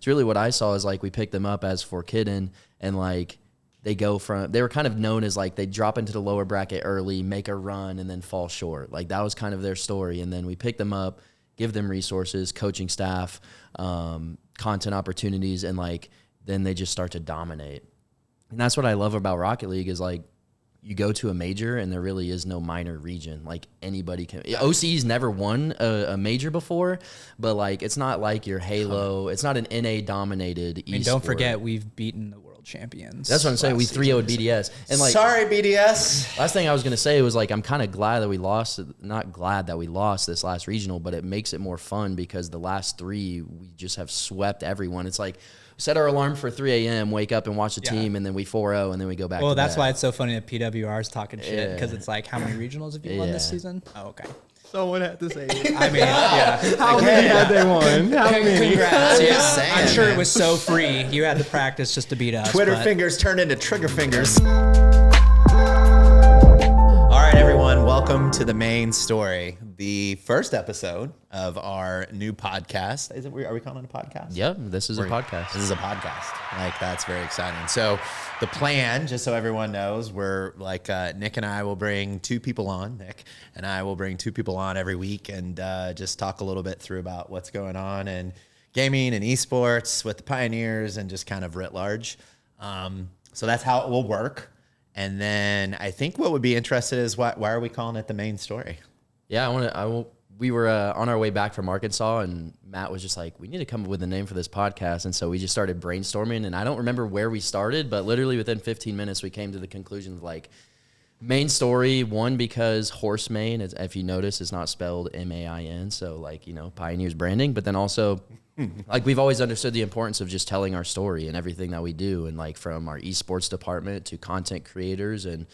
it's really what I saw is like we picked them up as for Kidden, and like they were kind of known as like they drop into the lower bracket early, make a run, and then fall short. Like that was kind of their story. And then we pick them up, give them resources, coaching staff, content opportunities, and like then they just start to dominate. And that's what I love about Rocket League is like you go to a major and there really is no minor region. Like anybody can. OC's never won a major before, but like it's not like your Halo. It's not an NA dominated. I mean, don't forget we've beaten the world champions. That's what I'm saying. We 3-0'd BDS. And like, sorry, BDS. Last thing I was gonna say was like I'm kind of glad that we lost. Not glad that we lost this last regional, but it makes it more fun because the last 3 we just have swept everyone. It's like set our alarm for 3 a.m., wake up and watch the team, and then we 4-0, and then we go back to Well, that's bed. why it's so funny that PWR is talking shit, because it's like, how many regionals have you won this season? Oh, okay. Someone had to say it. I mean, yeah. How many had they won? How many? Congrats. Yeah. saying, I'm sure man. it was so free. You had to practice just to beat us. Twitter but fingers turned into trigger fingers. All right, everyone. Welcome to the main story, the first episode of our new podcast. Are we calling it a podcast? Yep, this is a podcast. This is a podcast. Like, that's very exciting. So the plan, just so everyone knows, we're like Nick and I will bring 2 people on. Nick and I will bring 2 people on every week and just talk a little bit through about what's going on in gaming and esports with the Pioneers and just kind of writ large. So that's how it will work. And then I think what would be interested is why are we calling it the main story? Yeah, we were on our way back from Arkansas, and Matt was just like, we need to come up with a name for this podcast. And so we just started brainstorming, and I don't remember where we started, but literally within 15 minutes, we came to the conclusion of like, main story, one, because horse mane, if you notice, is not spelled M-A-I-N, so like, Pioneers branding, but then also like we've always understood the importance of just telling our story and everything that we do, and like from our esports department to content creators and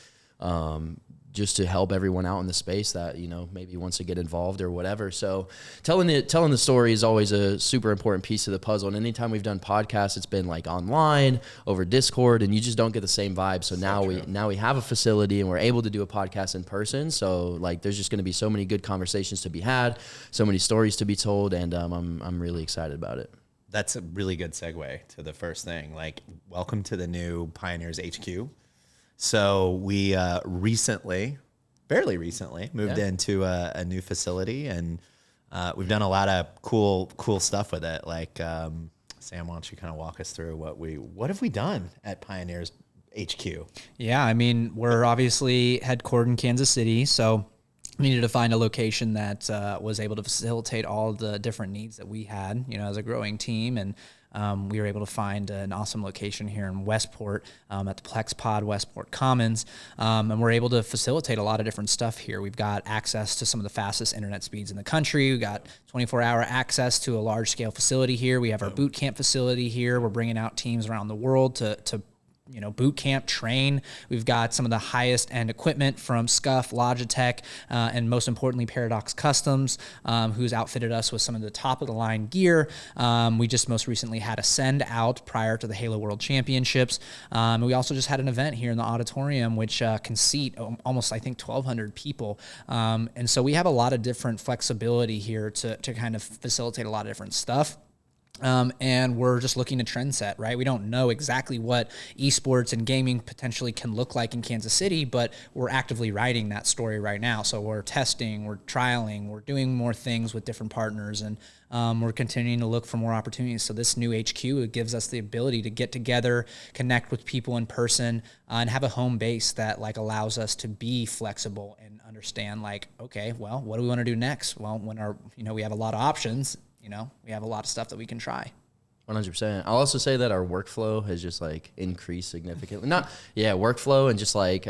just to help everyone out in the space that maybe wants to get involved or whatever. So telling the story is always a super important piece of the puzzle. And anytime we've done podcasts, it's been like online over Discord, and you just don't get the same vibe. So now we have a facility and we're able to do a podcast in person. So like there's just going to be so many good conversations to be had, so many stories to be told, and I'm really excited about it. That's a really good segue to the first thing. Like, welcome to the new Pioneers HQ. So we fairly recently, moved into a new facility, and we've done a lot of cool stuff with it. Like, Sam, why don't you kind of walk us through what have we done at Pioneers HQ? Yeah, I mean, we're obviously headquartered in Kansas City, so we needed to find a location that was able to facilitate all the different needs that we had, as a growing team. And we were able to find an awesome location here in Westport at the Plex Pod Westport Commons, and we're able to facilitate a lot of different stuff here. We've got access to some of the fastest internet speeds in the country. We've got 24-hour access to a large-scale facility here. We have our boot camp facility here. We're bringing out teams around the world to boot camp, train. We've got some of the highest end equipment from Scuff, Logitech, and most importantly, Paradox Customs, who's outfitted us with some of the top of the line gear. We just most recently had a send out prior to the Halo World Championships. And we also just had an event here in the auditorium, which can seat almost, I think, 1,200 people. And so we have a lot of different flexibility here to kind of facilitate a lot of different stuff. And we're just looking to trend set, right? We don't know exactly what esports and gaming potentially can look like in Kansas City, but we're actively writing that story right now. So we're testing, we're trialing, we're doing more things with different partners, and we're continuing to look for more opportunities. So this new HQ, it gives us the ability to get together, connect with people in person, and have a home base that like allows us to be flexible and understand like, okay, well, what do we want to do next? Well, when we have a lot of options, we have a lot of stuff that we can try. 100%. I'll also say that our workflow has just like increased significantly. Workflow and just like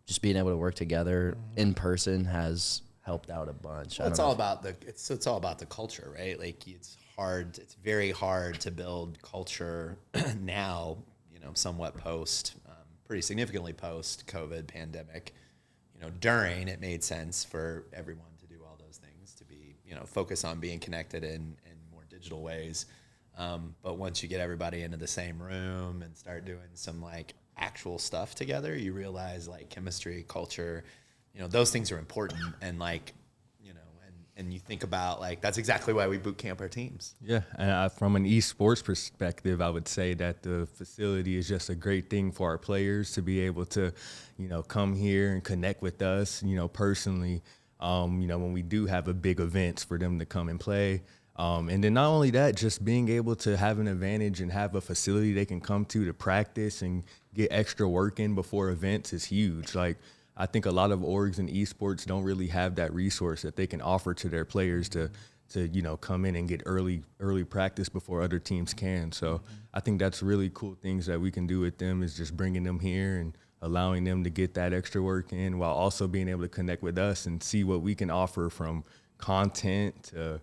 just being able to work together in person has helped out a bunch. Well, it's all about the culture, right? Like it's very hard to build culture now, somewhat pretty significantly post COVID pandemic. During, it made sense for everyone to do all those things, to be, focus on being connected in more digital ways. But once you get everybody into the same room and start doing some like actual stuff together, you realize like chemistry, culture, those things are important. And like, and you think about like that's exactly why we boot camp our teams. Yeah, and from an esports perspective, I would say that the facility is just a great thing for our players to be able to, come here and connect with us, personally. When we do have a big events for them to come and play. And then not only that, just being able to have an advantage and have a facility they can come to practice and get extra work in before events is huge. Like, I think a lot of orgs in esports don't really have that resource that they can offer to their players to come in and get early practice before other teams can. So I think that's really cool things that we can do with them is just bringing them here and allowing them to get that extra work in while also being able to connect with us and see what we can offer from content to,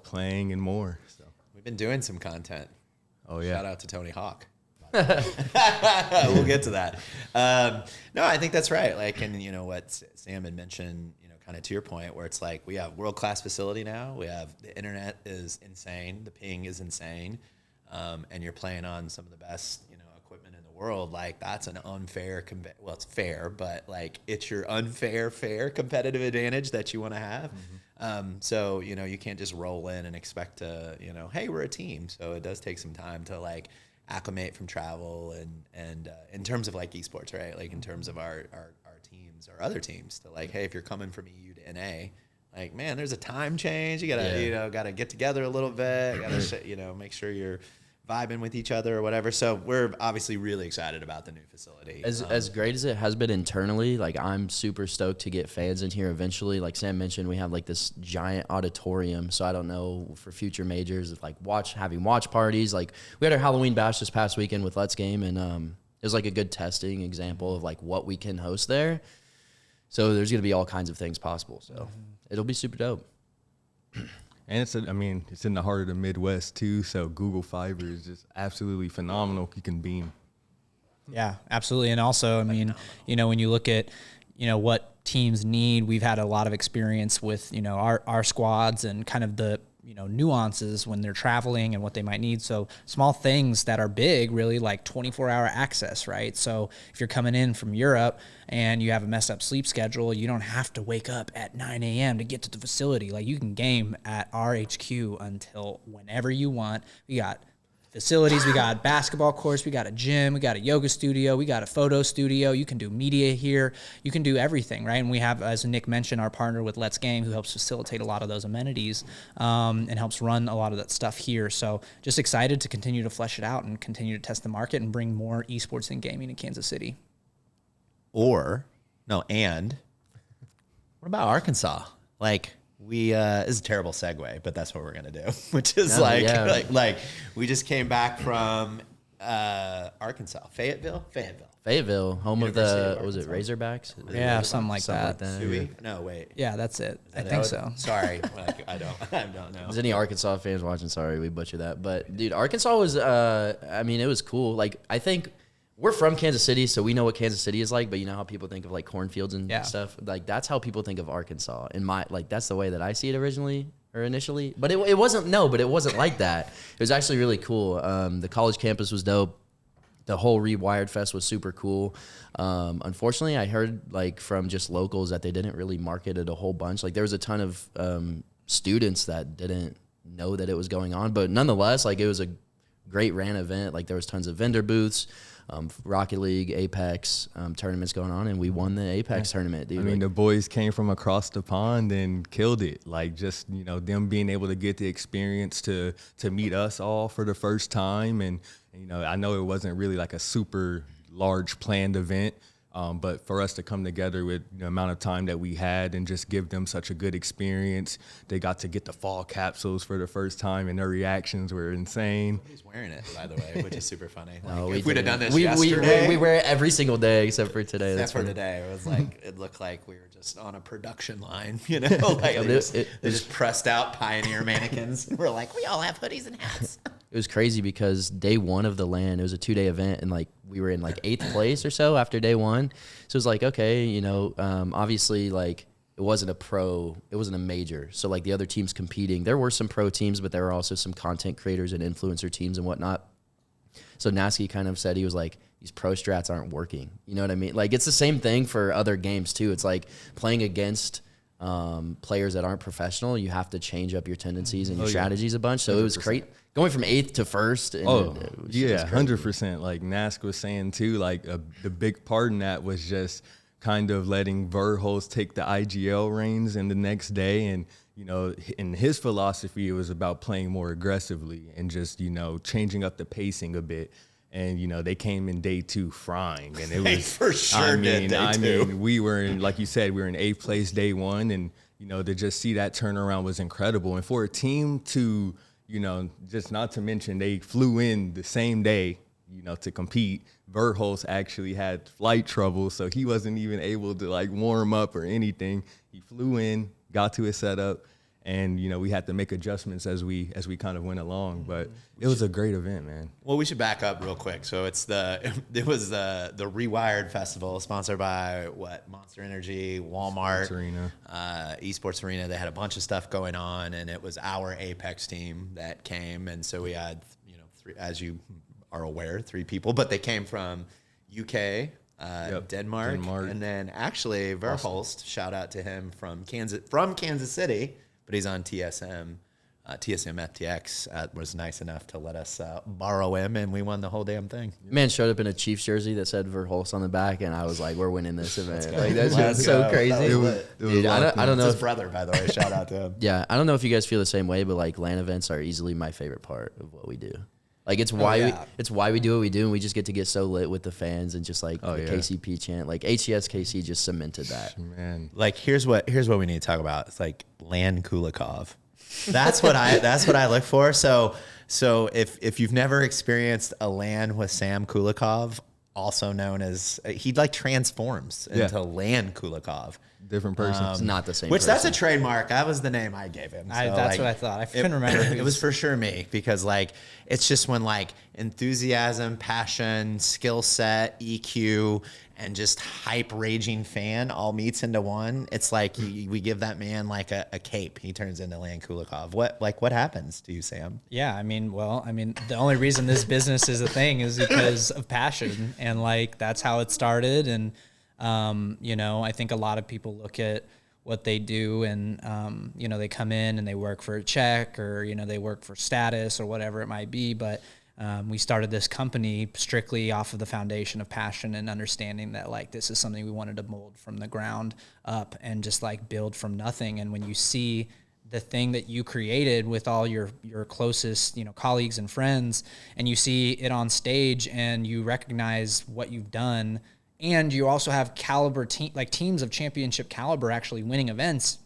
playing and more. So we've been doing some content. Oh yeah. Shout out to Tony Hawk. We'll get to that. No, I think that's right. Like, and what Sam had mentioned, kind of to your point, where it's like we have world-class facility now. We have the internet is insane. The ping is insane. And you're playing on some of the best, equipment in the world. Like, that's an unfair, well, it's fair, but like it's your fair competitive advantage that you want to have. So, you can't just roll in and expect to, hey, we're a team. So it does take some time to like acclimate from travel and in terms of like esports, right? Like in terms of our teams or other teams to like, hey, if you're coming from EU to NA, like, man, there's a time change. You gotta, gotta get together a little bit. Gotta, make sure you're vibing with each other or whatever. So we're obviously really excited about the new facility. As great as it has been internally, like I'm super stoked to get fans in here eventually. Like Sam mentioned, we have like this giant auditorium. So I don't know for future majors, if like having watch parties. Like we had our Halloween bash this past weekend with Let's Game, and it was like a good testing example of like what we can host there. So there's gonna be all kinds of things possible. So it'll be super dope. And it's in the heart of the Midwest too. So Google Fiber is just absolutely phenomenal. You can beam. Yeah, absolutely. And also, when you look at, what teams need, we've had a lot of experience with, our squads and kind of the, nuances when they're traveling and what they might need. So small things that are big, really, like 24-hour access, right? So if you're coming in from Europe and you have a messed up sleep schedule, you don't have to wake up at 9 a.m. to get to the facility. Like, you can game at our HQ until whenever you want. We got facilities, we got basketball courts, we got a gym, we got a yoga studio, we got a photo studio. You can do media here. You can do everything, right? And we have, as Nick mentioned, our partner with Let's Game, who helps facilitate a lot of those amenities and helps run a lot of that stuff here. So just excited to continue to flesh it out and continue to test the market and bring more esports and gaming in Kansas City. And what about Arkansas? Like, this is a terrible segue, but that's what we're gonna do. Which is like we just came back from Arkansas, Fayetteville, home University of was it Razorbacks? Yeah, something like that. Suey? No, wait. Yeah, that's it. I that think it? so. Sorry, I don't know. If there's any Arkansas fans watching, sorry, we butchered that. But dude, Arkansas was, it was cool. Like, I think we're from Kansas City, so we know what Kansas City is like, but you know how people think of like cornfields and stuff? Like, that's how people think of Arkansas. That's the way that I see it initially. But it wasn't like that. It was actually really cool. The college campus was dope. The whole Rewired Fest was super cool. Unfortunately, I heard like from just locals that they didn't really market it a whole bunch. Like, there was a ton of students that didn't know that it was going on, but nonetheless, like, it was a great ran event. Like, there was tons of vendor booths. Rocket League, Apex tournaments going on, and we won the Apex tournament, dude. The boys came from across the pond and killed it. Like, just, them being able to get the experience to meet us all for the first time. And, I know it wasn't really like a super large planned event, but for us to come together with the amount of time that we had and just give them such a good experience, they got to get the fall capsules for the first time, and their reactions were insane. He's wearing it, by the way, which is super funny. Like, if we'd have done this yesterday. We wear it every single day except for today. Today. It was like, it looked like we were just on a production line, like they just pressed out Pioneer mannequins. We're like, we all have hoodies and hats. It was crazy because day one of the LAN, it was a 2-day event, and like we were in like 8th place or so after day one. So it was like, okay, obviously, like, it wasn't a major. So like the other teams competing, there were some pro teams, but there were also some content creators and influencer teams and whatnot. So Nasky kind of said, he was like, these pro strats aren't working. You know what I mean? Like, it's the same thing for other games too. It's like playing against players that aren't professional, you have to change up your tendencies and your yeah. strategies a bunch. So it was great going from 8th to 1st. And it was yeah, crazy. 100%. Like Nask was saying too, like the big part in that was just kind of letting Verhulst take the IGL reins in the next day. And, you know, in his philosophy, it was about playing more aggressively and just, you know, changing up the pacing a bit. And, you know, they came in day 2 frying. And it They was, for sure did day two. we were in, like you said, we were in 8th place day 1. And, you know, to just see that turnaround was incredible. And for a team to, you know, just not to mention they flew in the same day, you know, to compete. Verhulst actually had flight trouble, so he wasn't even able to like warm up or anything. He flew in, got to his setup, and you know we had to make adjustments as we kind of went along. But it was a great event, man. Well, we should back up real quick. So it was the Rewired Festival, sponsored by Monster Energy, Walmart, Esports Arena. They had a bunch of stuff going on, and it was our Apex team that came, and so we had, you know, 3, as you are aware, 3 people, but they came from UK, Denmark, and then actually Verhulst, shout out to him from Kansas City, but he's on TSM FTX, was nice enough to let us borrow him, and we won the whole damn thing. Man showed up in a Chiefs jersey that said Verhulst on the back, and I was like, "We're winning this event!" Like that's just so crazy. Dude, I don't know It's his if, brother, by the way. Shout out to him. yeah, I don't know if you guys feel the same way, but like LAN events are easily my favorite part of what we do. Like it's why we do what we do, and we just get to get so lit with the fans and just like the KCP chant. Like HCS KC just cemented that. Man, Like here's what we need to talk about. It's like LAN Kulikov. That's what I look for. So if you've never experienced a LAN with Sam Kulikov, also known as he like transforms into LAN Kulikov. different person. It's not the same Which person. that's a trademark. That was the name I gave him. So That's what I thought. I couldn't remember. It was for sure me, because like it's just when like enthusiasm, passion, skill set, EQ, and just hype raging fan all meets into one. It's like we give that man like a cape. He turns into Lan Kulikov. What happens to you, Sam? Yeah, I mean, the only reason this business is a thing is because of passion, and like that's how it started. And I think a lot of people look at what they do, and they come in and they work for a check, or they work for status or whatever it might be. But we started this company strictly off of the foundation of passion and understanding that like this is something we wanted to mold from the ground up and just like build from nothing. And when you see the thing that you created with all your closest, colleagues and friends, and you see it on stage and you recognize what you've done, and you also have teams of championship caliber actually winning events,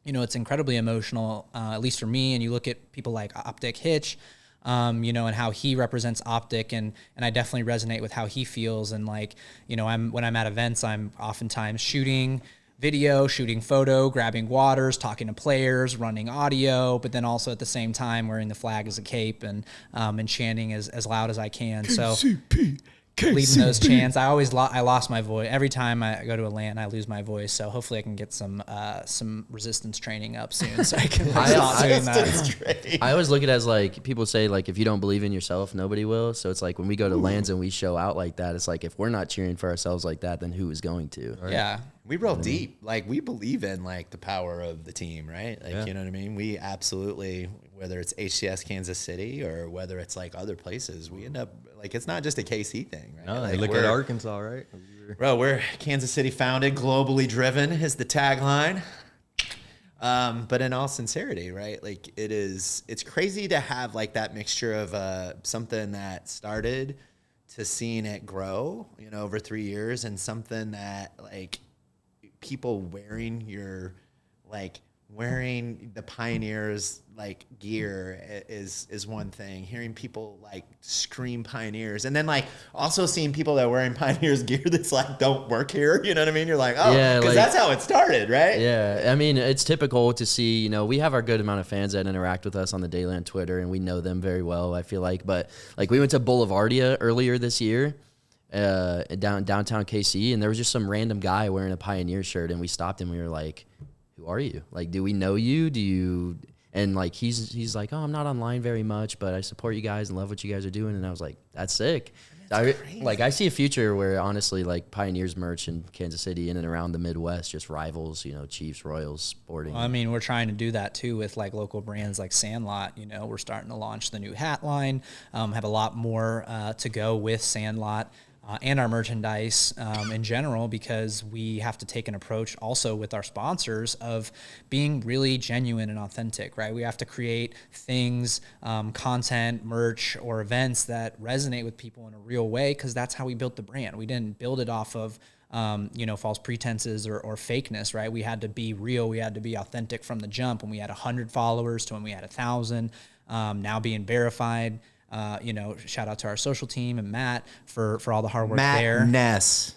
it's incredibly emotional, at least for me. And you look at people like Optic Hitch, and how he represents Optic, and I definitely resonate with how he feels. And like, when I'm at events, I'm oftentimes shooting video, shooting photo, grabbing waters, talking to players, running audio, but then also at the same time wearing the flag as a cape and chanting as loud as I can. So leading those chants, I lost my voice every time I go to a LAN. I lose my voice, so hopefully I can get some resistance training up soon, so I can stop doing that. I always look at it as like people say, like if you don't believe in yourself, nobody will. So it's like when we go to LANs and we show out like that, it's like if we're not cheering for ourselves like that, then who is going to? Right? Yeah. We roll deep. Like we believe in like the power of the team, right? Like, you know what I mean? We absolutely, whether it's HCS Kansas City or whether it's like other places, we end up like, it's not just a KC thing, right? No, like look at Arkansas, right? Bro, we're Kansas City founded, globally driven is the tagline. But in all sincerity, right? Like it's crazy to have like that mixture of something that started to seeing it grow, over 3 years, and something that like people wearing the Pioneers like gear is one thing. Hearing people like scream Pioneers, and then like also seeing people that are wearing Pioneers gear that's like don't work here. You know what I mean? You're like, oh, yeah, because that's how it started, right? Yeah, I mean it's typical to see. We have our good amount of fans that interact with us on the daily on Twitter, and we know them very well. I feel like, but like we went to Boulevardia earlier this year. Downtown KC, and there was just some random guy wearing a Pioneer shirt, and we stopped him. We were like, "Who are you? Like, do we know you? Do you?" And like he's like, "Oh, I'm not online very much, but I support you guys and love what you guys are doing." And I was like, "That's sick." I see a future where honestly, like Pioneers merch in Kansas City in and around the Midwest just rivals, Chiefs, Royals, Sporting. Well, I mean, we're trying to do that too with like local brands like Sandlot. We're starting to launch the new hat line, have a lot more to go with Sandlot. And our merchandise in general, because we have to take an approach also with our sponsors of being really genuine and authentic, right? We have to create things, content, merch, or events that resonate with people in a real way, because that's how we built the brand. We didn't build it off of false pretenses or fakeness, right? We had to be real. We had to be authentic from the jump. When we had 100 followers to when we had 1,000, now being verified. Shout out to our social team and Matt for all the hard work there. Matt Ness.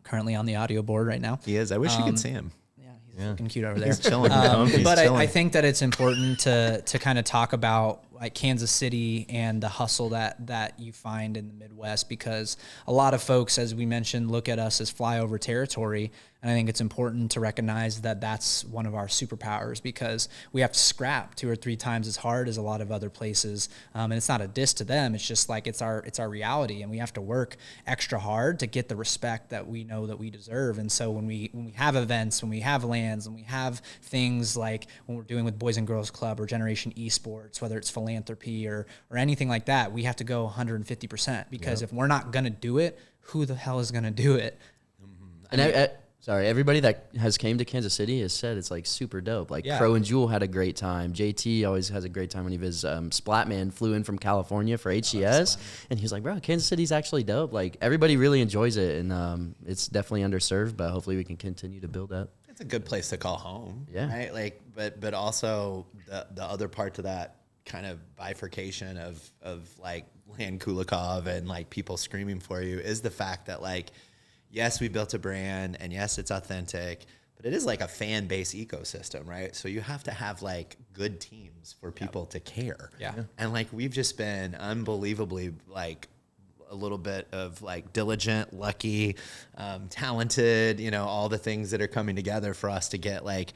Currently on the audio board right now. He is. I wish you could see him. Yeah, he's looking cute over there. He's chilling. But I think that it's important to kind of talk about like Kansas City and the hustle that you find in the Midwest, because a lot of folks, as we mentioned, look at us as flyover territory. And I think it's important to recognize that that's one of our superpowers, because we have to scrap 2 or 3 times as hard as a lot of other places. And it's not a diss to them. It's just like it's our reality, and we have to work extra hard to get the respect that we know that we deserve. And so when we have events, when we have lands, when we have things like when we're doing with Boys and Girls Club or Generation Esports, whether it's philanthropy or anything like that, we have to go 150%, because if we're not going to do it, who the hell is going to do it? And everybody that has came to Kansas City has said it's like super dope. Like Crow and Jewel had a great time. JT always has a great time when he visits. Splatman flew in from California for HCS, and he was like, bro, Kansas City's actually dope. Like everybody really enjoys it, and it's definitely underserved, but hopefully we can continue to build up. It's a good place to call home. Yeah. Right. Like, but also the other part to that kind of bifurcation of like Lan Kulikov and like people screaming for you is the fact that like, yes, we built a brand, and yes, it's authentic, but it is like a fan base ecosystem, right? So you have to have like good teams for people to care. Yeah. And like we've just been unbelievably like a little bit of like diligent, lucky, talented, all the things that are coming together for us to get like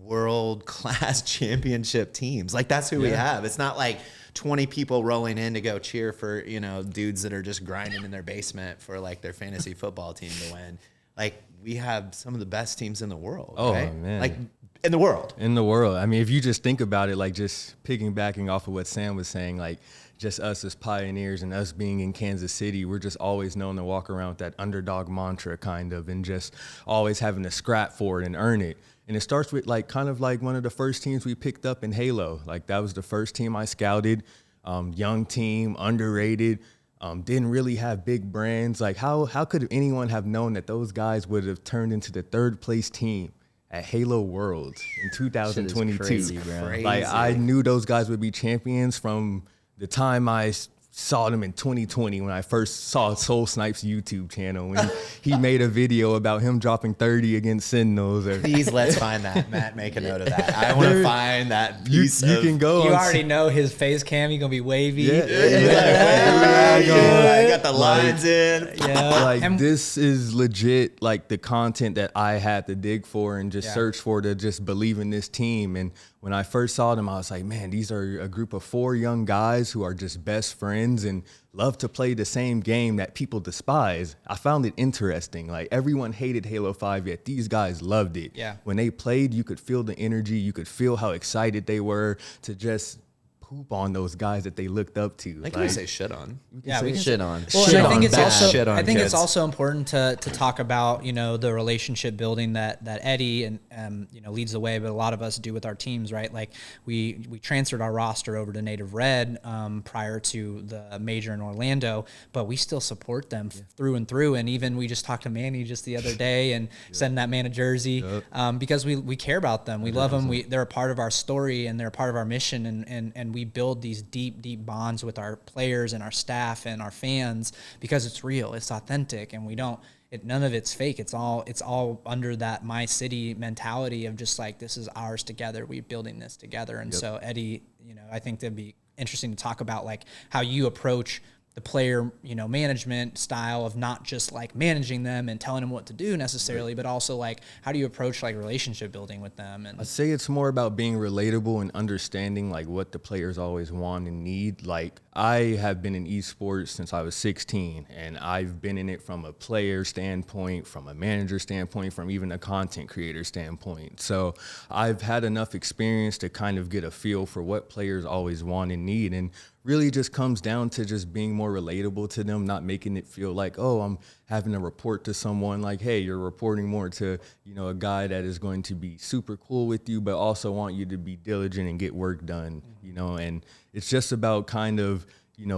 world-class championship teams. Like that's who we have. It's not like 20 people rolling in to go cheer for, dudes that are just grinding in their basement for like their fantasy football team to win. Like we have some of the best teams in the world. Oh, right? man. Like in the world. In the world. I mean, if you just think about it, like just piggybacking off of what Sam was saying, like just us as Pioneers and us being in Kansas City, we're just always known to walk around with that underdog mantra kind of, and just always having to scrap for it and earn it. And it starts with like kind of like one of the first teams we picked up in Halo. Like that was the first team I scouted. Young team, underrated, didn't really have big brands. Like how could anyone have known that those guys would have turned into the 3rd place team at Halo Worlds in 2022? Crazy, bro. Like I knew those guys would be champions from the time I saw them in 2020 when I first saw Soul Snipe's YouTube channel when he made a video about him dropping 30 against Sentinels. Please let's find that. Matt, make a note of that. I want to find that piece. You can go. You already know his face cam. He's going to be wavy. I got the lines in. Yeah. Like this is legit, like the content that I had to dig for and just search for to just believe in this team. And when I first saw them, I was like, man, these are a group of 4 young guys who are just best friends and love to play the same game that people despise. I found it interesting. Like everyone hated Halo 5, yet these guys loved it. Yeah. When they played, you could feel the energy. You could feel how excited they were to just poop on those guys that they looked up to. Like we say shit on. Yeah, we can Shit on. Well, Shit and I think on it's bad. also Shit on I think kids. it's also important to talk about the relationship building that Eddie and leads the way, but a lot of us do with our teams, right? Like we transferred our roster over to Native Red prior to the major in Orlando, but we still support them through and through. And even we just talked to Manny just the other day and sending that man a jersey because we care about them. We love them. They're a part of our story and they're a part of our mission, and we build these deep bonds with our players and our staff and our fans because it's real, it's authentic, and none of it's fake. It's all under that my city mentality of just like, this is ours together. We're building this together. And so Eddie, I think that'd be interesting to talk about like how you approach the player, management style of not just like managing them and telling them what to do necessarily, but also like how do you approach like relationship building with them? And I'd say it's more about being relatable and understanding like what the players always want and need. Like I have been in esports since I was 16, and I've been in it from a player standpoint, from a manager standpoint, from even a content creator standpoint. So I've had enough experience to kind of get a feel for what players always want and need, and really just comes down to just being more relatable to them, not making it feel like, oh, I'm having to report to someone. Like, hey, you're reporting more to, a guy that is going to be super cool with you, but also want you to be diligent and get work done, and it's just about kind of,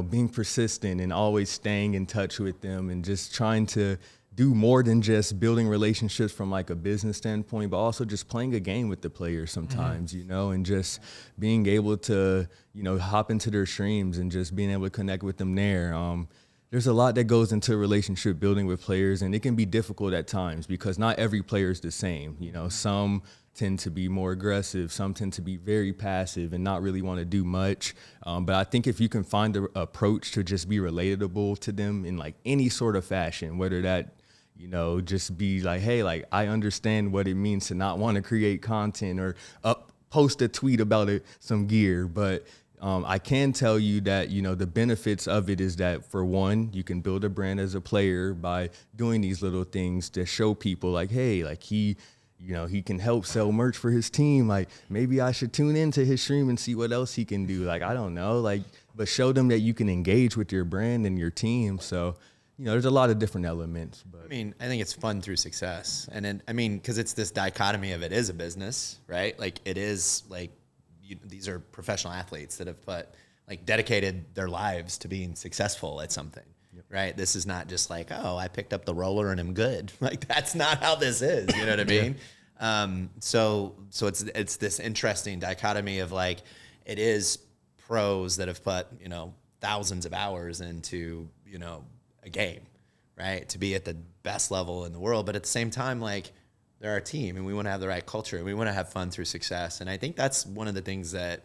being persistent and always staying in touch with them and just trying to do more than just building relationships from like a business standpoint, but also just playing a game with the players sometimes, and just being able to, hop into their streams and just being able to connect with them there. There's a lot that goes into relationship building with players, and it can be difficult at times because not every player is the same. Some tend to be more aggressive, some tend to be very passive and not really want to do much. But I think if you can find an approach to just be relatable to them in like any sort of fashion, whether that just be like, hey, like I understand what it means to not want to create content or post a tweet about some gear, but I can tell you that, the benefits of it is that, for one, you can build a brand as a player by doing these little things to show people like, hey, like he can help sell merch for his team. Like maybe I should tune into his stream and see what else he can do. Like, I don't know, like, but show them that you can engage with your brand and your team. So, there's a lot of different elements. But I mean, I think it's fun through success. And then, because it's this dichotomy of it is a business, right? Like it is like, these are professional athletes that have dedicated their lives to being successful at something, right? This is not just like, oh, I picked up the roller and I'm good. Like that's not how this is. You know what I mean? So it's this interesting dichotomy of like, it is pros that have put, thousands of hours into, a game, right? To be at the best level in the world. But at the same time, like, they're our team and we want to have the right culture and we want to have fun through success. And I think that's one of the things that,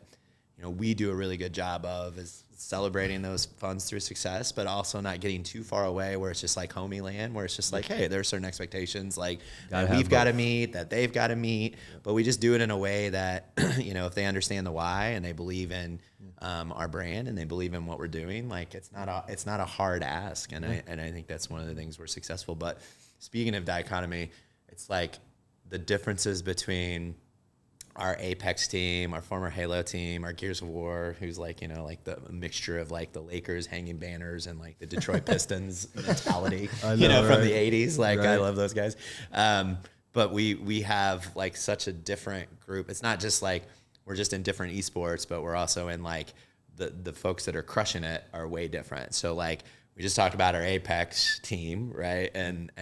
we do a really good job of is celebrating those funds through success, but also not getting too far away where it's just like homie land, where it's just like, hey, there are certain expectations like that we've got to meet, that they've got to meet, but we just do it in a way that, if they understand the why and they believe in our brand and they believe in what we're doing, like it's not a hard ask. And I think that's one of the things we're successful. But speaking of dichotomy, it's like the differences between our Apex team, our former Halo team, our Gears of War, who's like, like the mixture of like the Lakers hanging banners and like the Detroit Pistons mentality, from the 80s. Like I love those guys. But we have like such a different group. It's not just like we're just in different esports, but we're also in like the folks that are crushing it are way different. So like we just talked about our Apex team, right? And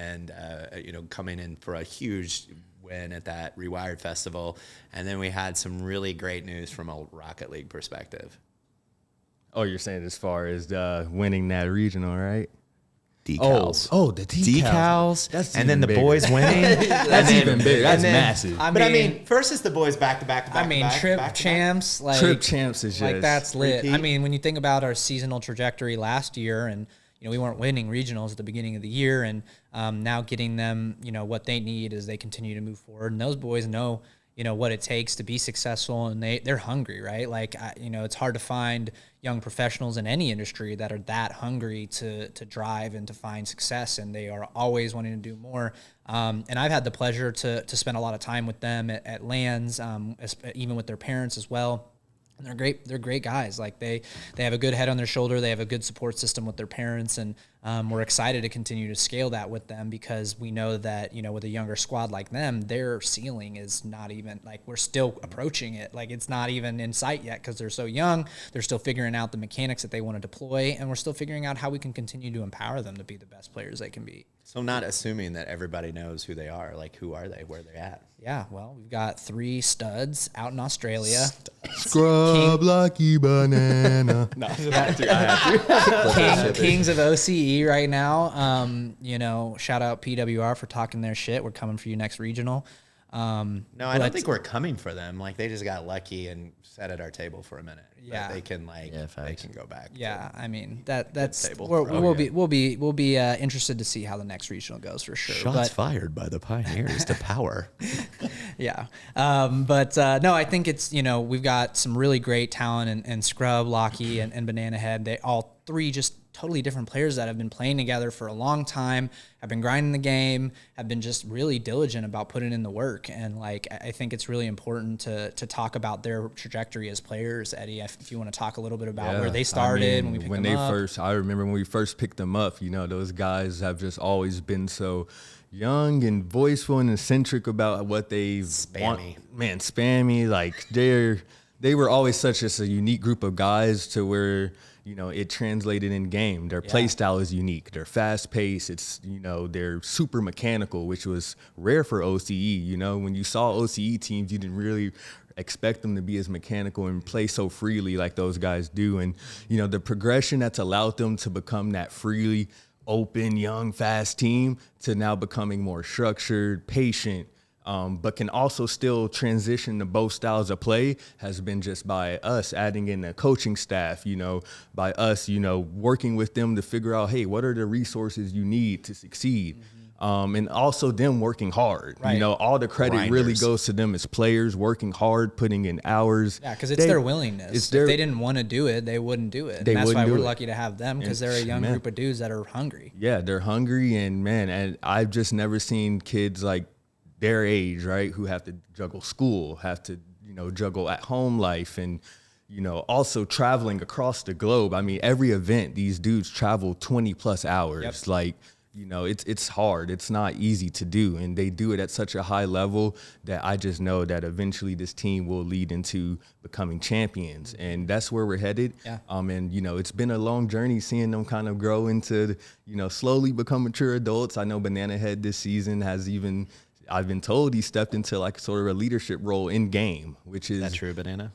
coming in for a huge win at that Rewired Festival. And then we had some really great news from a Rocket League perspective. Oh, you're saying as far as winning that regional, right? Decals. Oh, the decals. That's and then the bigger. Boys winning. That's even bigger. That's massive. But I mean, first is the boys back to back to back. I mean, trip champs. Like, trip champs is like just that's lit. repeat. I mean, when you think about our seasonal trajectory last year, and we weren't winning regionals at the beginning of the year, and now getting them, what they need as they continue to move forward. And those boys know, what it takes to be successful, and they're hungry, right? Like, it's hard to find young professionals in any industry that are that hungry to drive and to find success, and they are always wanting to do more. And I've had the pleasure to spend a lot of time with them at LANs, even with their parents as well. And they're great. They're great guys. Like they have a good head on their shoulder. They have a good support system with their parents, and we're excited to continue to scale that with them because we know that with a younger squad like them, their ceiling is not even like we're still approaching it. Like it's not even in sight yet because they're so young. They're still figuring out the mechanics that they want to deploy, and we're still figuring out how we can continue to empower them to be the best players they can be. So not assuming that everybody knows who they are. Like who are they? Where they're at? Yeah, well, we've got 3 studs out in Australia. Scrub lucky banana. No, I have to. Kings of OCE right now. Shout out PWR for talking their shit. We're coming for you next regional. No, I don't think we're coming for them. Like they just got lucky and sat at our table for a minute. Yeah. But they can like they facts. can go back. Yeah, I mean that's table. we'll be interested to see how the next regional goes for sure. Shots fired by the Pioneers to power. Yeah. No, I think it's, we've got some really great talent and Scrub, Lockie, and Banana Head. They all three just totally different players that have been playing together for a long time, have been grinding the game, have been just really diligent about putting in the work. And like, I think it's really important to talk about their trajectory as players. Eddie, if you want to talk a little bit about where they started, when we picked them up. I remember when we first picked them up, those guys have just always been so young and voiceful and eccentric about what they want. Man, spammy. Like they were always such a unique group of guys to where, it translated in game. Their play style is unique. They're fast paced. It's, they're super mechanical, which was rare for OCE. When you saw OCE teams, you didn't really expect them to be as mechanical and play so freely like those guys do. And, the progression that's allowed them to become that freely open, young, fast team to now becoming more structured, patient, but can also still transition to both styles of play has been just by us adding in the coaching staff, by us, working with them to figure out, hey, what are the resources you need to succeed? And also them working hard. Right. All the credit really goes to them as players, working hard, putting in hours. Yeah, because it's their willingness. If they didn't want to do it, they wouldn't do it. And that's why we're lucky to have them, because they're a young group of dudes that are hungry. Yeah, they're hungry. And I've just never seen kids like their age, right, who have to juggle school, have to, juggle at home life, and, also traveling across the globe. I mean, every event, these dudes travel 20 plus hours. Yep. Like, it's hard. It's not easy to do. And they do it at such a high level that I just know that eventually this team will lead into becoming champions. And that's where we're headed. Yeah. And, it's been a long journey seeing them kind of grow into, slowly become mature adults. I know Banana Head this season I've been told he stepped into like sort of a leadership role in game, which is Is that true, Banana?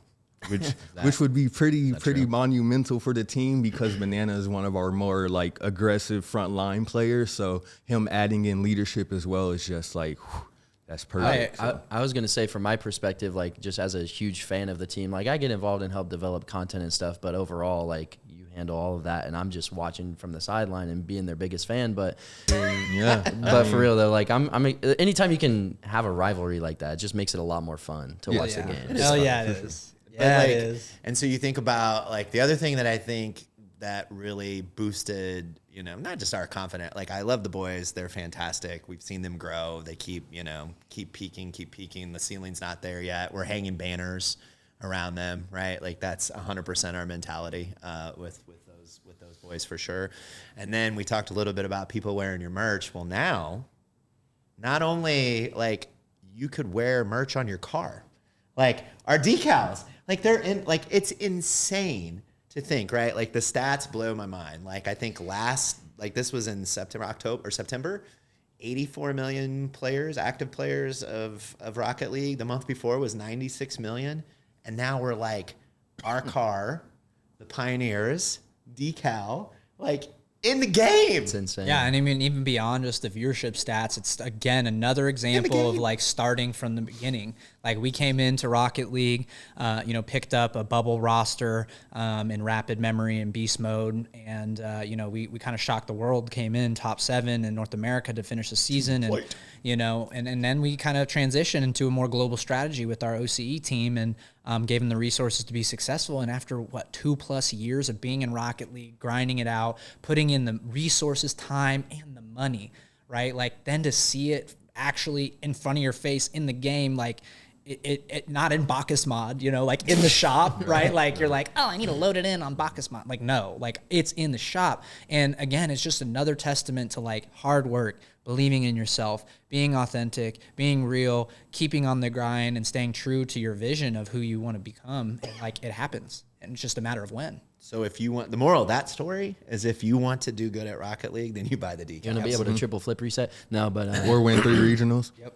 which would be pretty monumental for the team, because Banana is one of our more like aggressive front line players. So him adding in leadership as well is just like, whew, that's perfect. I was going to say, from my perspective, like just as a huge fan of the team, like I get involved and help develop content and stuff, but overall, like you handle all of that, and I'm just watching from the sideline and being their biggest fan. But for real though, like I'm anytime you can have a rivalry like that, it just makes it a lot more fun to watch the game. Hell yeah, it is. Yeah, it is. And so you think about like the other thing that I think that really boosted, not just our confidence. Like I love the boys; they're fantastic. We've seen them grow. They keep peaking. The ceiling's not there yet. We're hanging banners around them, right? Like that's 100% our mentality with those boys for sure. And then we talked a little bit about people wearing your merch. Well, now, not only like you could wear merch on your car, like our decals, like they're in, like it's insane to think, right? Like the stats blow my mind. Like I think this was in September, 84 million players, active players of Rocket League. The month before was 96 million. And now we're like, our car, the Pioneers, decal, like in the game. It's insane. Yeah, and I mean, even beyond just the viewership stats, it's again another example of like starting from the beginning. Like we came into Rocket League, picked up a bubble roster in rapid memory and beast mode, and we kind of shocked the world. Came in top 7 in North America to finish the season, and then we kind of transitioned into a more global strategy with our OCE team, and gave them the resources to be successful. And after 2+ years of being in Rocket League, grinding it out, putting in the resources, time, and the money, right? Like then to see it actually in front of your face in the game, like it not in Bacchus mod, like in the shop, right? Like you're like, oh, I need to load it in on Bacchus mod. Like no, like it's in the shop. And again, it's just another testament to like hard work, believing in yourself, being authentic, being real, keeping on the grind, and staying true to your vision of who you want to become. And like it happens, and it's just a matter of when. So if you want, the moral of that story is if you want to do good at Rocket League, then you buy the decals. You're gonna be able to triple flip reset. No, but or win 3 regionals. Yep.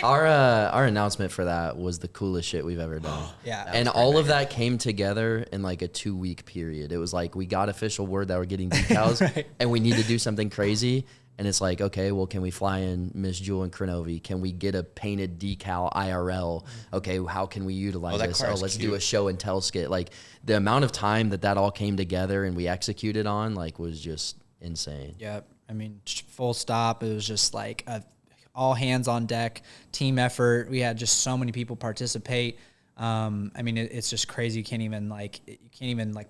Our announcement for that was the coolest shit we've ever done. Yeah. And all of that came together in like a 2-week period. It was like we got official word that we're getting decals, Right. and we need to do something crazy. And it's like, okay, well, can we fly in Miss Jewel and Kronovi? Can we get a painted decal IRL? Okay, how can we utilize that this? car Oh, is let's cute. do a show and tell skit. Like the amount of time that all came together and we executed on, like, was just insane. Yep. I mean, full stop. It was just like all hands on deck, team effort. We had just so many people participate. I mean, it's just crazy. You can't even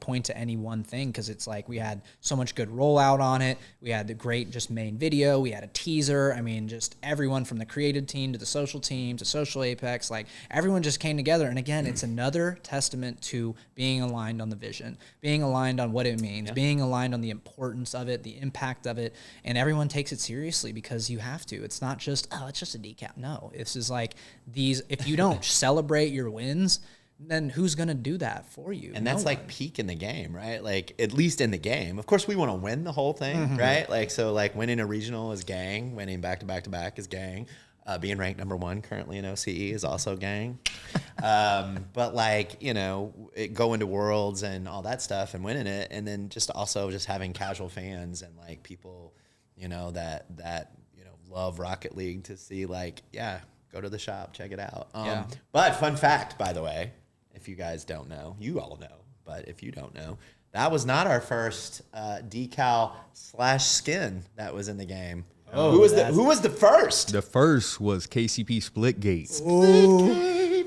point to any one thing because it's like we had so much good rollout on it. We had the great just main video. We had a teaser. I mean, just everyone from the creative team to the social team to Social Apex, like everyone just came together. And again, it's another testament to being aligned on the vision, being aligned on what it means, being aligned on the importance of it, the impact of it, and everyone takes it seriously because you have to. It's not just, oh, it's just a decap. No, this is like if you don't celebrate your wins, then who's going to do that for you? And that's like peak in the game, right? Like at least in the game. Of course, we want to win the whole thing, right? Like so, like winning a regional is gang. Winning back to back to back is gang. Being ranked number 1 currently in OCE is also gang. But like going to Worlds and all that stuff and winning it, and then just having casual fans and like people, that love Rocket League to see like go to the shop, check it out. But fun fact, by the way. If you guys don't know, you all know, but if you don't know, that was not our first decal / skin that was in the game. Oh, who was the first? The first was KCP Splitgate.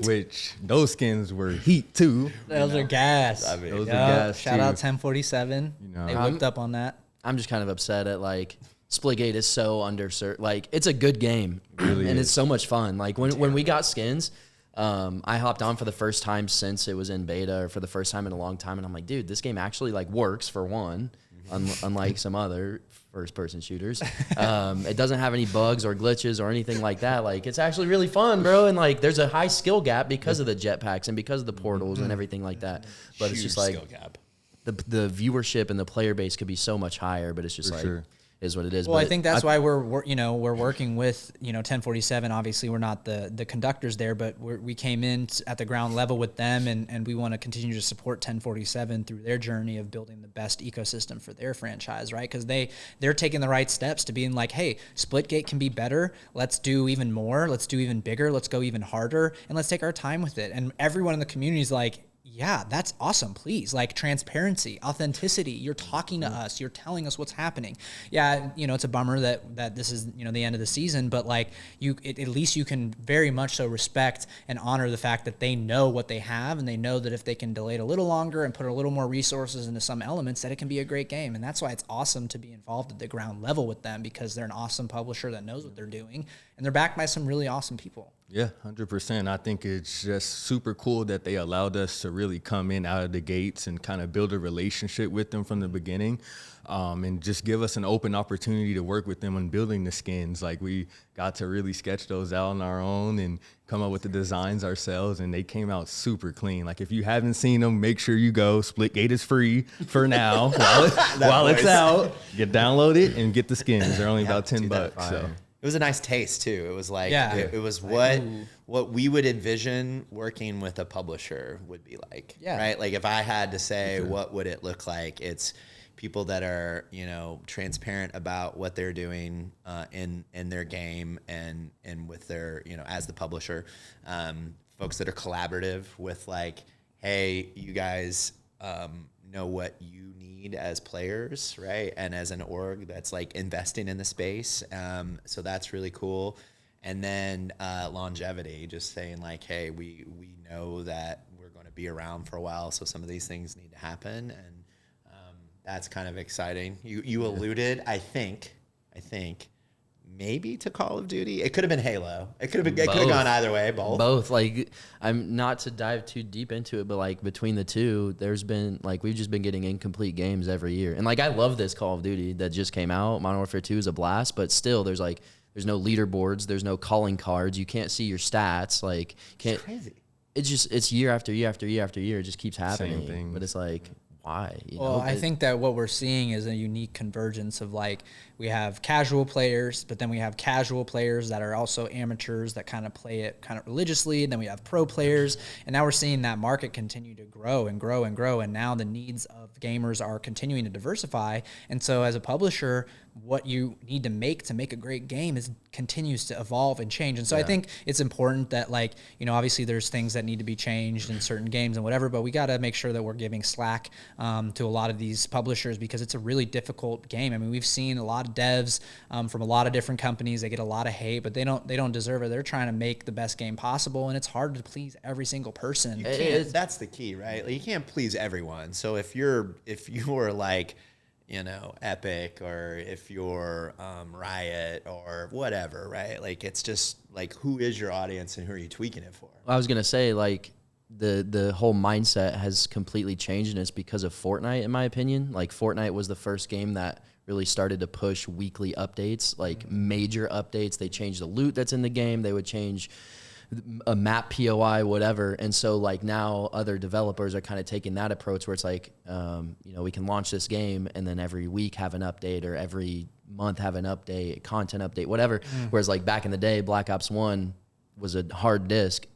Which those skins were heat too. Those are gas. I mean, those are gas. Shout out 1047. They whipped up on that. I'm just kind of upset at like Splitgate is so underserved. Like it's a good game, really and it's so much fun. Like when we got skins. I hopped on for the first time since it was in beta, or for the first time in a long time, and I'm like, dude, this game actually like works for one, unlike some other first-person shooters. It doesn't have any bugs or glitches or anything like that. Like, it's actually really fun, bro. And like, there's a high skill gap because of the jetpacks and because of the portals and everything like that. But it's just like skill gap. The viewership and the player base could be so much higher. But it's just is what it is. Well, but I think that's why we're working with 1047. Obviously, we're not the conductors there, but we came in at the ground level with them, and we want to continue to support 1047 through their journey of building the best ecosystem for their franchise, right? Because they're taking the right steps to being like, hey, Splitgate can be better. Let's do even more. Let's do even bigger. Let's go even harder, and let's take our time with it. And everyone in the community is like, yeah, that's awesome. Please, like transparency, authenticity. You're talking to us. You're telling us what's happening. Yeah, it's a bummer that this is the end of the season, but like at least you can very much so respect and honor the fact that they know what they have, and they know that if they can delay it a little longer and put a little more resources into some elements, that it can be a great game. And that's why it's awesome to be involved at the ground level with them, because they're an awesome publisher that knows what they're doing, and they're backed by some really awesome people. Yeah, 100%. I think it's just super cool that they allowed us to really come in out of the gates and kind of build a relationship with them from the beginning, and just give us an open opportunity to work with them on building the skins. Like, we got to really sketch those out on our own and come up with the designs ourselves, and they came out super clean. Like, if you haven't seen them, make sure you go. Splitgate is free for now while it's out. You download it and get the skins. They're only about $10. So. It was a nice taste too. It was like it was what we would envision working with a publisher would be like. Yeah. Right. Like if I had to say what would it look like, it's people that are transparent about what they're doing in their game and with their as the publisher, folks that are collaborative with like, hey, you guys know what you need as players, right? And as an org that's like investing in the space. So that's really cool. And then longevity, just saying like, hey, we know that we're going to be around for a while, so some of these things need to happen. And that's kind of exciting. You alluded, I think, maybe to Call of Duty. It could have been Halo. It could have gone either way. Both. Like, I'm not to dive too deep into it, but like between the two, there's been like we've just been getting incomplete games every year. And like I love this Call of Duty that just came out. Modern Warfare 2 is a blast, but still there's no leaderboards, there's no calling cards. You can't see your stats. Like, can't. It's crazy. It's year after year after year after year. It just keeps happening. Same thing. But it's like, why? You Well, know? I think that what we're seeing is a unique convergence of like we have casual players, but then we have casual players that are also amateurs that kind of play it kind of religiously. And then we have pro players. And now we're seeing that market continue to grow and grow and grow. And now the needs of gamers are continuing to diversify. And so as a publisher, what you need to make a great game is continues to evolve and change. And so I think it's important that, like, you know, obviously there's things that need to be changed in certain games and whatever, but we got to make sure that we're giving slack to a lot of these publishers, because it's a really difficult game. I mean, we've seen a lot of devs from a lot of different companies. They get a lot of hate, but they don't deserve it. They're trying to make the best game possible, and it's hard to please every single person. That's the key, right? Like, you can't please everyone. So if you're like, you know, Epic, or if you're Riot or whatever, right? Like, it's just like, who is your audience and who are you tweaking it for? I was gonna say, like, the whole mindset has completely changed, and it's because of Fortnite, in my opinion. Like, Fortnite was the first game that really started to push weekly updates, like major updates. They changed the loot that's in the game. They would change a map POI, whatever. And so, like, now other developers are kind of taking that approach where it's like, you know, we can launch this game and then every week have an update, or every month have an update, content update, whatever. Whereas, like, back in the day, Black Ops 1 was a hard disk.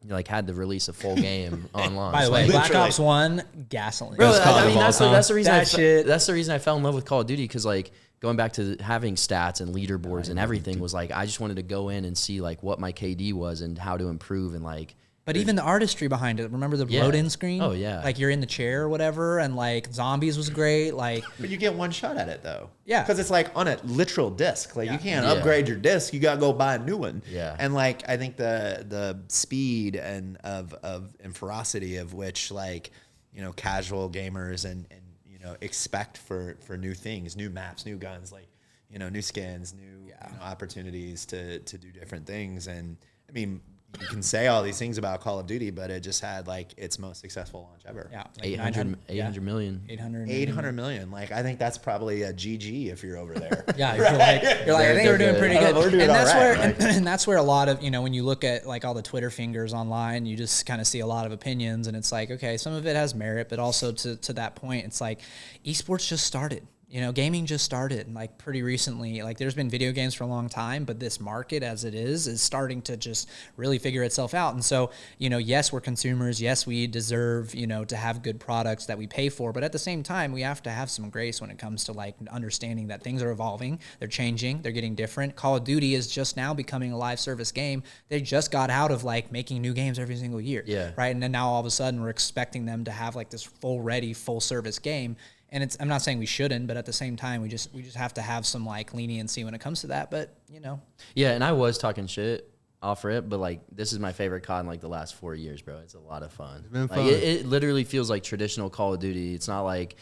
You, like, had to release a full game online. By the way, Literally. Black Ops 1, gasoline. Bro, Best COD I mean, of all time. that's the reason That that's the reason I fell in love with Call of Duty, because, like, going back to having stats and leaderboards and everything was like, I just wanted to go in and see, like, what my KD was and how to improve, and, like, But even the artistry behind it, remember the Yeah. load-in screen? Oh, yeah. Like, you're in the chair or whatever, and, like, zombies was great. Like, But you get one shot at it, though. Yeah. Because it's like on a literal disc. Like, you can't Yeah. upgrade your disc. You got to go buy a new one. Yeah. And, like, I think the speed and and ferocity of which, like, you know, casual gamers and you know, expect for new things, new maps, new guns, like, you know, new skins, new you know, opportunities to do different things. And I mean, you can say all these things about Call of Duty, but it just had, like, its most successful launch ever. yeah. Like 800 million. 800 million. Like, I think that's probably a GG if you're over there. Yeah, you're like, I think we're doing pretty I good. know, we're doing And that's all where, right, and that's where a lot of, you know, when you look at, like, all the Twitter fingers online, you just kind of see a lot of opinions, and it's like, okay, some of it has merit, but also to that point, it's like, esports just started. You know, gaming just started, and, like, pretty recently. Like, there's been video games for a long time, but this market as it is starting to just really figure itself out. And so, you know, yes, we're consumers. Yes, we deserve, you know, to have good products that we pay for. But at the same time, we have to have some grace when it comes to, like, understanding that things are evolving, they're changing, they're getting different. Call of Duty is just now becoming a live service game. They just got out of, like, making new games every single year. Yeah. Right. And then now all of a sudden we're expecting them to have, like, this full service game. And I'm not saying we shouldn't, but at the same time, we just have to have some, like, leniency when it comes to that. But, you know, Yeah, and I was talking shit off rip, but, like, this is my favorite COD in, like, the last 4 years, bro. It's a lot of fun. It's been like, fun. It literally feels like traditional Call of Duty. It's not like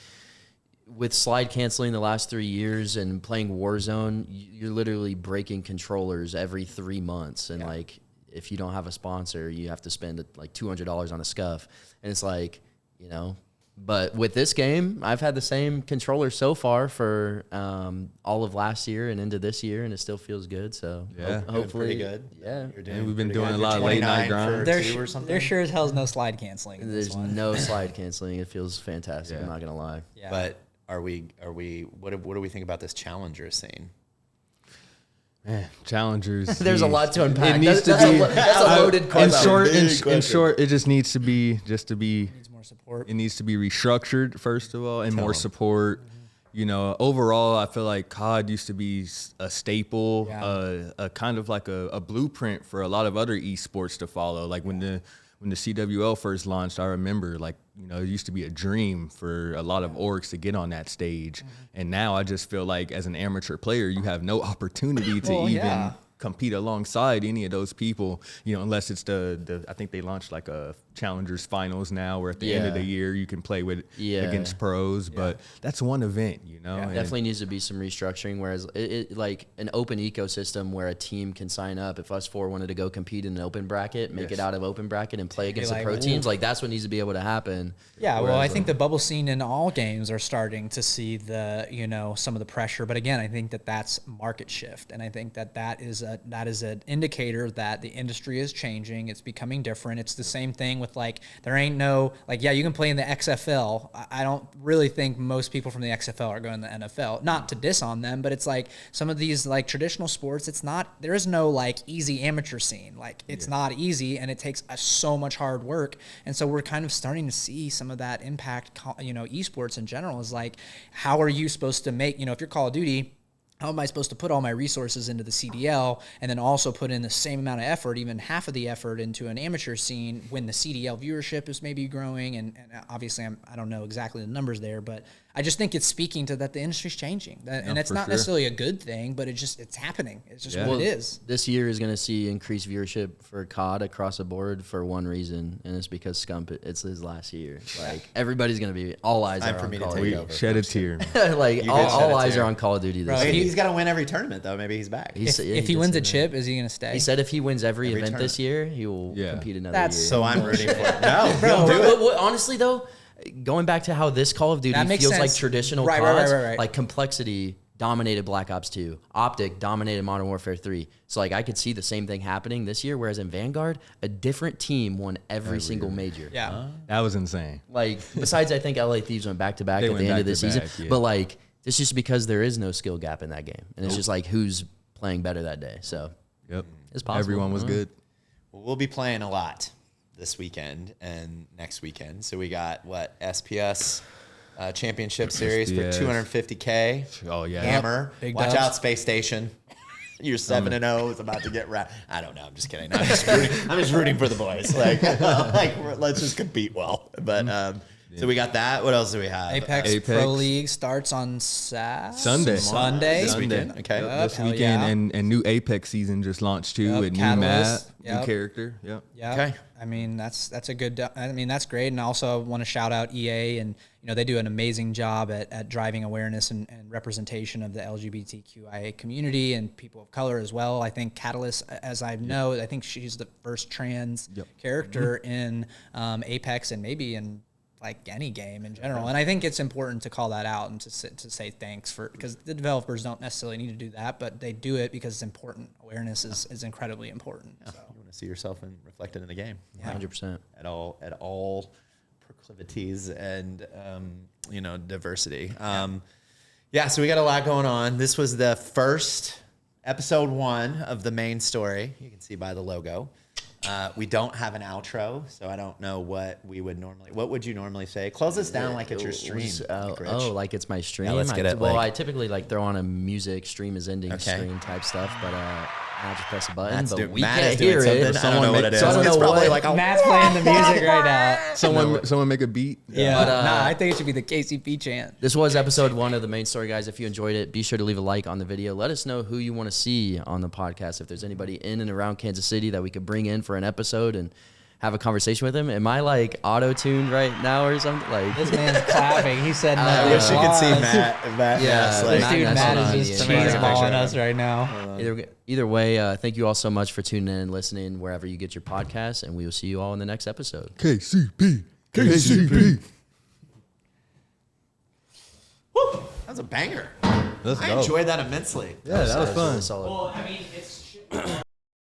with slide canceling the last 3 years and playing Warzone, you're literally breaking controllers every 3 months. And, like, if you don't have a sponsor, you have to spend, like, $200 on a scuff. And it's like, you know. But with this game, I've had the same controller so far for all of last year and into this year, and it still feels good. So Yeah. hopefully, Pretty good. Yeah, You're doing And we've been pretty doing good. a lot of You're late night 29 grind. for There's, 2 or something. there sure as hell is no slide canceling in this there's one. no slide canceling. It feels fantastic. Yeah. I'm not gonna lie. Yeah. But what do we think about this challenger scene? Man, challengers. There's a lot to unpack. It needs to That's be. that's a loaded In question. short, Big in question. short, it just needs to be Needs more support. It needs to be restructured first of all, and Tell more 'em. support. You know, overall, I feel like COD used to be a staple, Yeah. a kind of like a blueprint for a lot of other esports to follow. Like when the CWL first launched, I remember, like, you know, it used to be a dream for a lot of orgs to get on that stage. And now I just feel like as an amateur player, you have no opportunity to Well, even yeah. compete alongside any of those people, you know, unless it's the I think they launched like a challengers finals now, where at the end of Yeah. the year you can play with Yeah. against pros, but that's one event, you know. and Definitely needs to be some restructuring. Whereas it like an open ecosystem where a team can sign up. If us four wanted to go compete in an open bracket, make it out of open bracket and play against the like, pro ooh. teams, like that's what needs to be able to happen. Yeah, well, I Whereas, think the bubble scene in all games are starting to see the, you know, some of the pressure. But again, I think that that's market shift, and I think that is an indicator that the industry is changing. It's becoming different. It's the same thing with with like, there ain't no, like, yeah, you can play in the XFL. I don't really think most people from the XFL are going to the NFL, not to diss on them, but it's like some of these like traditional sports, there is no like easy amateur scene. Like it's not easy, and it takes so much hard work. And so we're kind of starting to see some of that impact, esports in general is like, how are you supposed to make, if you're Call of Duty, how am I supposed to put all my resources into the CDL and then also put in the same amount of effort, even half of the effort into an amateur scene when the CDL viewership is maybe growing? And obviously I don't know exactly the numbers there, but I just think it's speaking to that the industry's changing. And it's not necessarily a good thing, but it's happening. It's just what it is. This year is going to see increased viewership for COD across the board for one reason, and it's because Scump, it's his last year. Like, everybody's going to be, all eyes are on Call of Duty. Shed a tear. Like, all eyes are on Call of Duty this year. He's got to win every tournament, though. Maybe he's back. If he wins a chip, is he going to stay? He said if he wins every event this year, he will compete another year. So I'm rooting for it. No, But honestly, though, going back to how this Call of Duty feels like traditional CODs, like complexity dominated Black Ops 2, Optic dominated Modern Warfare 3. So like I could see the same thing happening this year, whereas in Vanguard, a different team won every single major. Yeah. That was insane. Like, besides I think LA Thieves went back to back at the end of the season. But like, it's just because there is no skill gap in that game. And it's just like who's playing better that day. So it's possible. Everyone was good. Well, we'll be playing a lot this weekend and next weekend. So we got SPS Championship Series for $250K. Oh yeah, Hammer. Big Watch dubs. out, Space Station. You're 7-0. It's about to get wrapped. I don't know. I'm just kidding. I'm just rooting for the boys. Like let's just compete well. But so we got that. What else do we have? Apex Pro League starts on Sunday. This weekend. Okay. This weekend and new Apex season just launched too with new map, new character. Yep. Yeah. Okay. I mean, that's a good. I mean, that's great. And I also want to shout out EA, and they do an amazing job at driving awareness and representation of the LGBTQIA community and people of color as well. I think Catalyst, as I know, I think she's the first trans character in Apex and maybe in like any game in general. And I think it's important to call that out and to say thanks because the developers don't necessarily need to do that, but they do it because it's important. Awareness is incredibly important. So. You want to see yourself reflected in the game. 100%. At all proclivities and, diversity. So we got a lot going on. This was the first episode 1 of the main story. You can see by the logo. We don't have an outro, so I don't know what would you normally say? Close this down like it's your stream. Like it's my stream. Yeah, let's get it. I typically throw on a music stream is ending screen type stuff, but now just press a button. We can't hear it. I don't know what it is. So I don't know probably what. Matt's playing the music right now. Someone make a beat. Yeah. But, I think it should be the KCP chant. This was episode 1 of the main story, guys. If you enjoyed it, be sure to leave a like on the video. Let us know who you want to see on the podcast. If there's anybody in and around Kansas City that we could bring in for an episode and have a conversation with him. Am I like auto-tuned right now or something? Like this man's clapping. He said nothing. I wish you could see Matt. This dude Matt is just cheese-balling us right now. Either way, thank you all so much for tuning in and listening wherever you get your podcasts, and we will see you all in the next episode. KCP. Woo, that was a banger. Let's I go. enjoyed that immensely. Yeah, that was fun. Solid. Well, I mean, it's